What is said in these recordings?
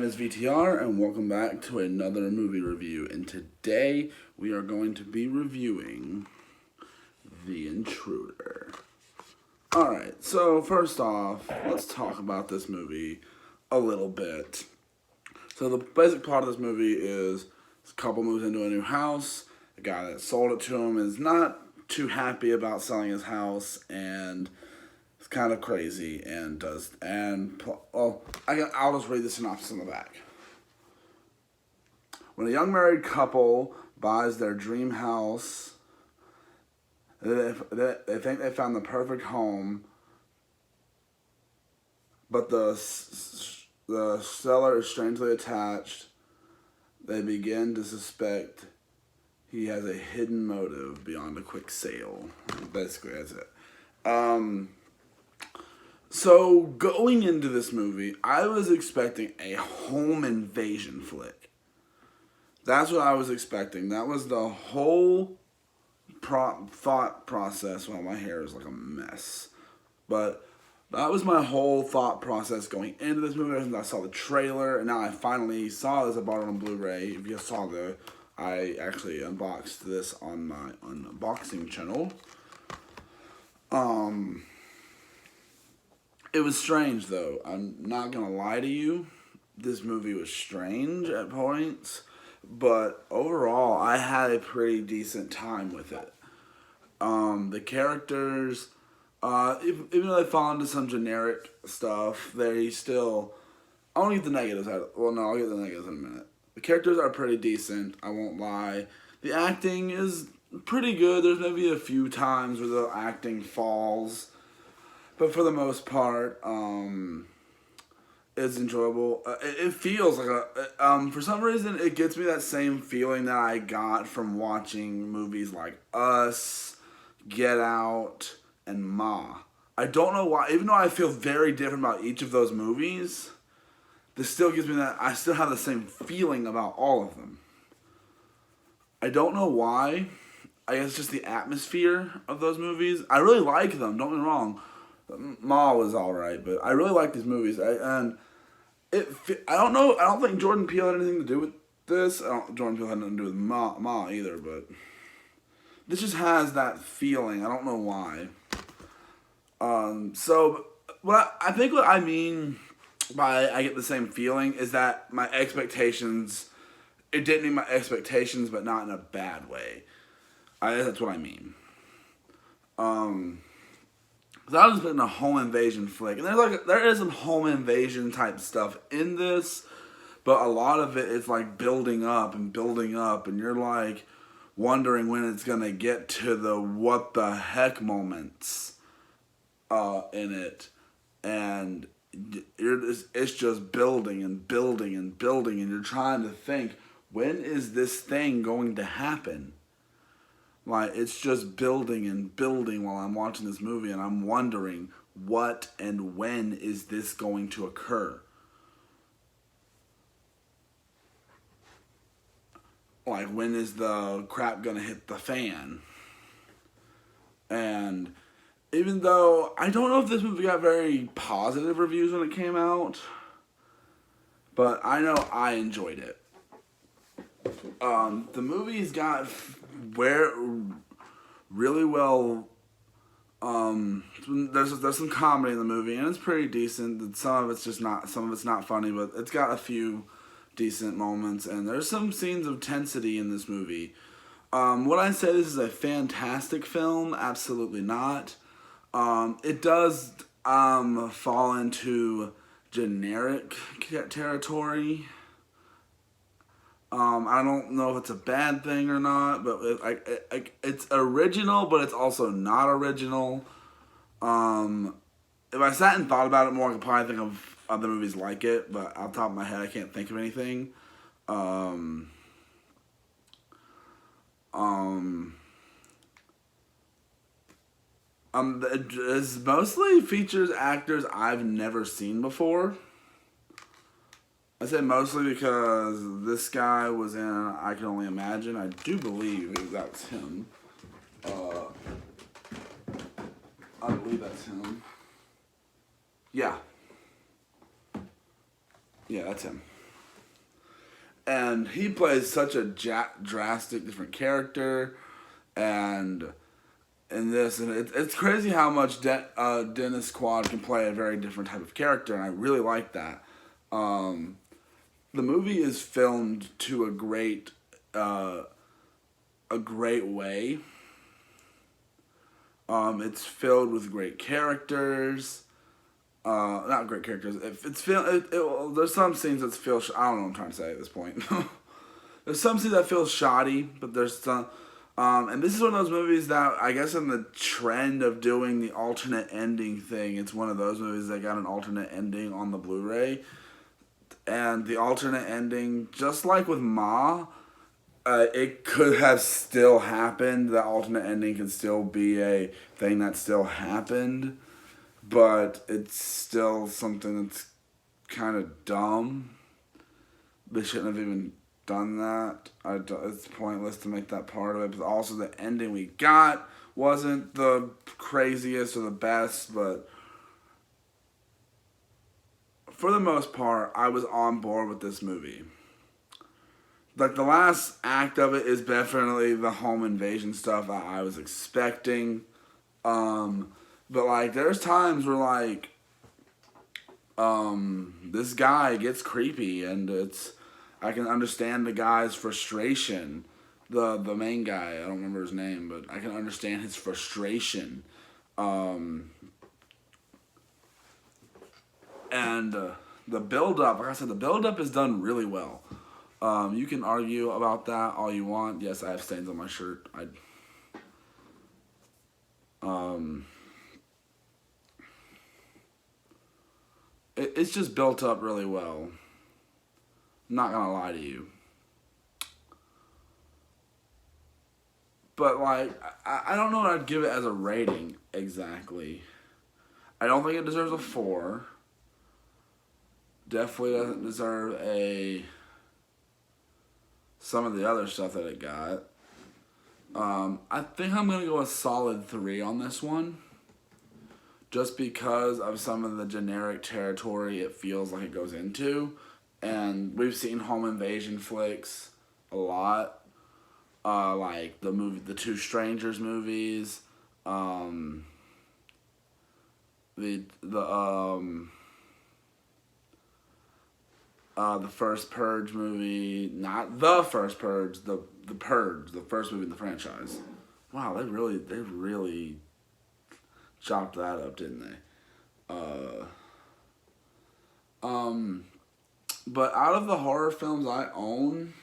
name is VTR, and welcome back to another movie review. And today we are going to be reviewing The Intruder. Alright, so first off, let's talk about this movie a little bit. So the basic plot of this movie is a couple moves into a new house. The guy that sold it to him is not too happy about selling his house, and it's kind of crazy, and I'll just read the synopsis on the back. When a young married couple buys their dream house, they think they found the perfect home, but the seller is strangely attached. They begin to suspect he has a hidden motive beyond a quick sale. Basically, that's it. So, going into this movie, I was expecting a home invasion flick. That's what I was expecting. That was the whole thought process. Well, my hair is like a mess. But that was my whole thought process going into this movie. I saw the trailer, and now I finally saw this. I bought it on Blu-ray. If you saw I actually unboxed this on my unboxing channel. It was strange, though. I'm not going to lie to you. This movie was strange at points. But overall, I had a pretty decent time with it. The characters, even though they fall into some generic stuff, they still... I won't get the negatives out. Well, no, I'll get the negatives in a minute. The characters are pretty decent, I won't lie. The acting is pretty good. There's maybe a few times where the acting falls. But for the most part, it's enjoyable. It feels like for some reason, it gets me that same feeling that I got from watching movies like Us, Get Out, and Ma. I don't know why, even though I feel very different about each of those movies, this still gives me that, I still have the same feeling about all of them. I don't know why. I guess just the atmosphere of those movies. I really like them, don't get me wrong. Ma was alright, but I really like these movies. I don't know. I don't think Jordan Peele had anything to do with this. Jordan Peele had nothing to do with Ma either, but this just has that feeling. I don't know why. So what I mean by I get the same feeling is that my expectations, it didn't meet my expectations, but not in a bad way. That's what I mean. Cause I was putting a home invasion flick, and there is some home invasion type stuff in this, but a lot of it is like building up, and you're like wondering when it's gonna get to the what the heck moments in it, and it's just building, and you're trying to think, when is this thing going to happen? Like, it's just building while I'm watching this movie, and I'm wondering what and when is this going to occur. Like, when is the crap gonna hit the fan? And even though I don't know if this movie got very positive reviews when it came out, but I know I enjoyed it. The movie's got really well. There's some comedy in the movie, and it's pretty decent. Some of it's not funny, but it's got a few decent moments, and there's some scenes of tensity in this movie. Would I say this is a fantastic film? Absolutely not. It does fall into generic territory. I don't know if it's a bad thing or not, but it's original, but it's also not original. If I sat and thought about it more, I could probably think of other movies like it, but off the top of my head, I can't think of anything. It mostly features actors I've never seen before. I say mostly because this guy was in I Can Only Imagine. I do believe that's him. I believe that's him. Yeah. Yeah, that's him. And he plays such a drastic different character, and in this, and it's crazy how much Dennis Quaid can play a very different type of character, and I really like that. The movie is filmed to a great way. It's filled with great characters. Not great characters. There's some scenes that feel. I don't know what I'm trying to say at this point. There's some scenes that feel shoddy, but there's some. And this is one of those movies that I guess in the trend of doing the alternate ending thing, it's one of those movies that got an alternate ending on the Blu-ray. And the alternate ending, just like with Ma, it could have still happened. The alternate ending could still be a thing that still happened. But it's still something that's kind of dumb. They shouldn't have even done that. It's pointless to make that part of it. But also the ending we got wasn't the craziest or the best. But for the most part, I was on board with this movie. Like, the last act of it is definitely the home invasion stuff that I was expecting. But, like, there's times where, like, this guy gets creepy, and I can understand the guy's frustration. The main guy, I don't remember his name, but I can understand his frustration. And the build-up, like I said, the build-up is done really well. You can argue about that all you want. Yes, I have stains on my shirt. It's just built up really well. I'm not gonna lie to you. But, like, I don't know what I'd give it as a rating exactly. I don't think it deserves a 4. Definitely doesn't deserve some of the other stuff that it got. I think I'm gonna go a solid 3 on this one. Just because of some of the generic territory it feels like it goes into. And we've seen home invasion flicks a lot. Like the Two Strangers movies. The first Purge movie. Not the first Purge, the Purge, the first movie in the franchise. Wow, they really chopped that up, didn't they? But out of the horror films I own,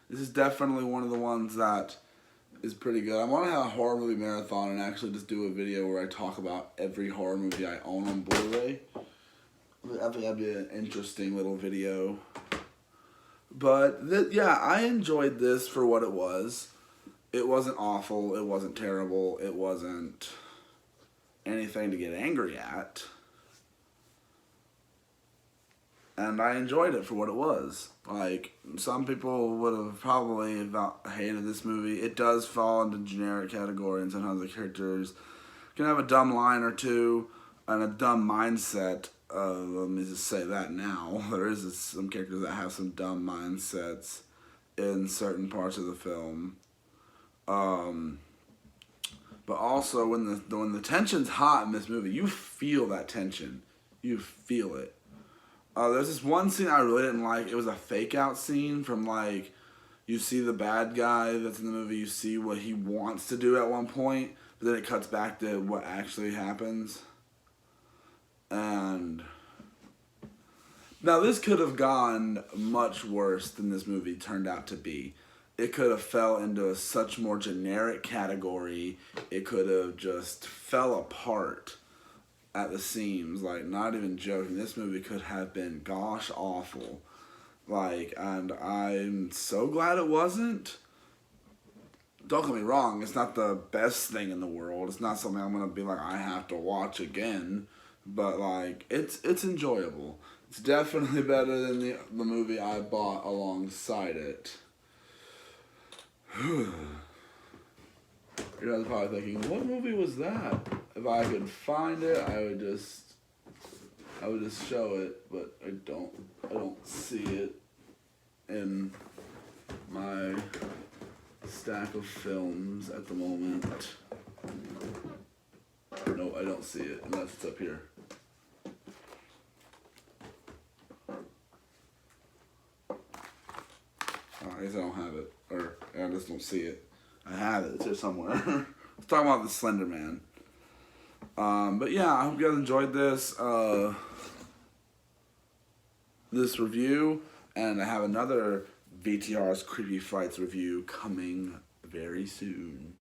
this is definitely one of the ones that is pretty good. I want to have a horror movie marathon and actually just do a video where I talk about every horror movie I own on Blu-ray. I think that'd be an interesting little video. But, yeah, I enjoyed this for what it was. It wasn't awful. It wasn't terrible. It wasn't anything to get angry at. And I enjoyed it for what it was. Like, some people would have probably hated this movie. It does fall into generic category, and sometimes the characters can have a dumb line or two and a dumb mindset. Let me just say that now. There is some characters that have some dumb mindsets in certain parts of the film. But also, when the tension's hot in this movie, you feel that tension. You feel it. There's this one scene I really didn't like. It was a fake out scene from, like, you see the bad guy that's in the movie, you see what he wants to do at one point, but then it cuts back to what actually happens. And now this could have gone much worse than this movie turned out to be. It could have fell into a such more generic category. It could have just fell apart at the seams. Like, not even joking. This movie could have been gosh awful. Like, and I'm so glad it wasn't. Don't get me wrong, it's not the best thing in the world. It's not something I'm gonna be like, I have to watch again. But, like, it's enjoyable. It's definitely better than the movie I bought alongside it. You guys are probably thinking, what movie was that? If I could find it, I would just show it, but I don't see it. in my stack of films at the moment. No, I don't see it, unless it's up here. I guess I don't have it, or I just don't see it. I have it, it's here somewhere. Let's talk about the Slender Man. But yeah, I hope you guys enjoyed this review, and I have another VTR's Creepy Flights review coming very soon.